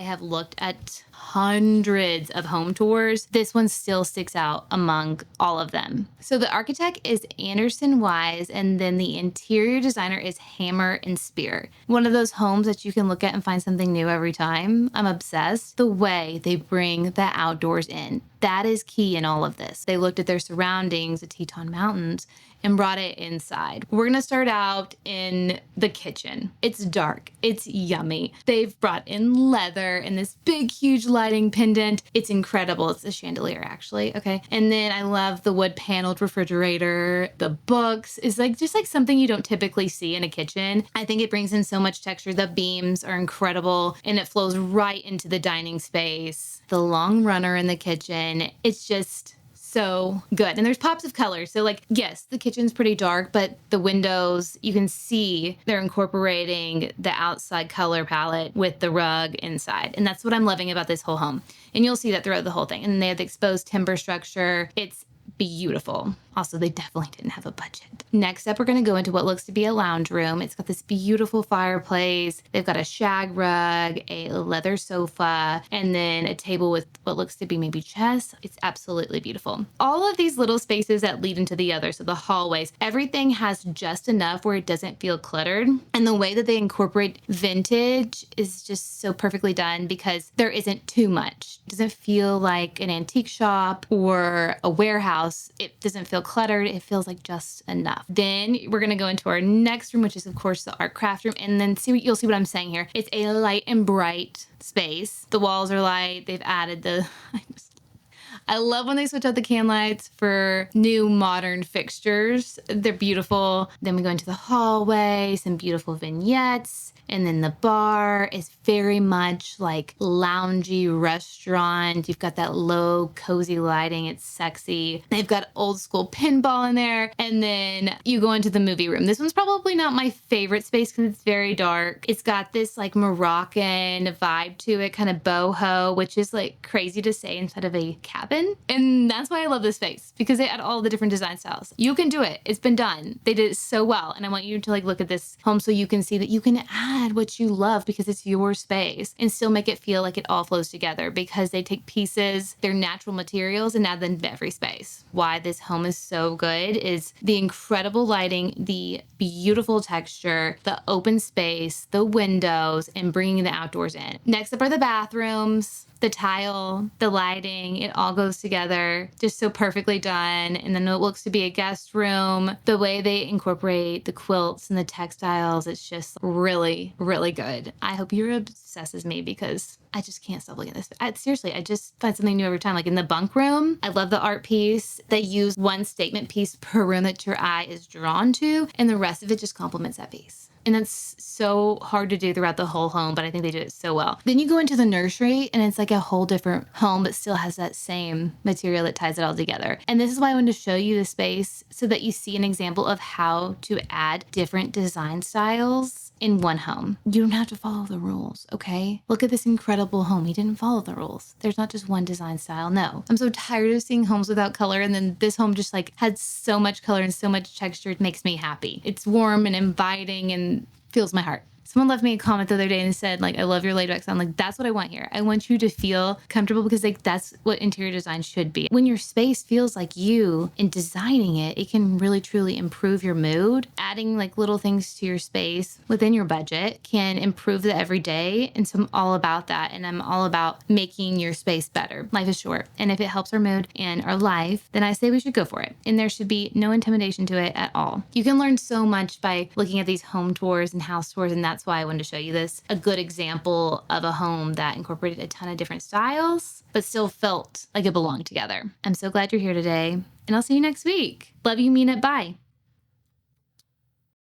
have looked at hundreds of home tours, this one still sticks out among all of them. So the architect is Andersson, and then the interior designer is Hammer and Spear. One of those homes that you can look at and find something new every time. I'm obsessed. The way they bring the outdoors in. That is key in all of this. They looked at their surroundings, the Teton Mountains, and brought it inside. We're gonna start out in the kitchen. It's dark, it's yummy. They've brought in leather and this big, huge lighting pendant. It's incredible. It's a chandelier, actually, okay? And then I love the wood paneled refrigerator. The books is just like something you don't typically see in a kitchen. I think it brings in so much texture. The beams are incredible and it flows right into the dining space. The long runner in the kitchen, it's just so good. And there's pops of color. So yes, the kitchen's pretty dark, but the windows, you can see they're incorporating the outside color palette with the rug inside. And that's what I'm loving about this whole home. And you'll see that throughout the whole thing. And they have the exposed timber structure. It's beautiful. Also, they definitely didn't have a budget. Next up, we're going to go into what looks to be a lounge room. It's got this beautiful fireplace. They've got a shag rug, a leather sofa, and then a table with what looks to be maybe chess. It's absolutely beautiful. All of these little spaces that lead into the other, so the hallways, everything has just enough where it doesn't feel cluttered. And the way that they incorporate vintage is just so perfectly done because there isn't too much. It doesn't feel like an antique shop or a warehouse. It doesn't feel cluttered. It feels like just enough. Then we're going to go into our next room, which is of course the art craft room. And then you'll see what I'm saying here. It's a light and bright space. The walls are light. They've added I love when they switch out the can lights for new modern fixtures. They're beautiful. Then we go into the hallway, some beautiful vignettes. And then the bar is very much like loungy restaurant. You've got that low, cozy lighting. It's sexy. They've got old school pinball in there. And then you go into the movie room. This one's probably not my favorite space because it's very dark. It's got this Moroccan vibe to it, kind of boho, which is crazy to say inside of a cabin. And that's why I love this space because they add all the different design styles. You can do it. It's been done. They did it so well. And I want you to look at this home so you can see that you can add what you love because it's your space and still make it feel like it all flows together because they take pieces, their natural materials, and add them to every space. Why this home is so good is the incredible lighting, the beautiful texture, the open space, the windows, and bringing the outdoors in. Next up are the bathrooms. The tile, the lighting, it all goes together just so perfectly done. And then it looks to be a guest room. The way they incorporate the quilts and the textiles, it's just really, really good. I hope you're obsessed as me because I just can't stop looking at this. Seriously, I just find something new every time. In the bunk room, I love the art piece. They use one statement piece per room that your eye is drawn to, and the rest of it just complements that piece. And that's so hard to do throughout the whole home, but I think they did it so well. Then you go into the nursery and it's a whole different home, but still has that same material that ties it all together. And this is why I wanted to show you the space so that you see an example of how to add different design styles in one home. You don't have to follow the rules, okay? Look at this incredible home. He didn't follow the rules. There's not just one design style. No. I'm so tired of seeing homes without color, and then this home just had so much color and so much texture. It makes me happy. It's warm and inviting and fills my heart. Someone left me a comment the other day and said, I love your laid back sound. That's what I want here. I want you to feel comfortable because that's what interior design should be. When your space feels like you in designing it, it can really truly improve your mood. Adding little things to your space within your budget can improve the everyday. And so I'm all about that. And I'm all about making your space better. Life is short. And if it helps our mood and our life, then I say we should go for it. And there should be no intimidation to it at all. You can learn so much by looking at these home tours and house tours, and that's why I wanted to show you this. A good example of a home that incorporated a ton of different styles, but still felt like it belonged together. I'm so glad you're here today, and I'll see you next week. Love you, mean it. Bye.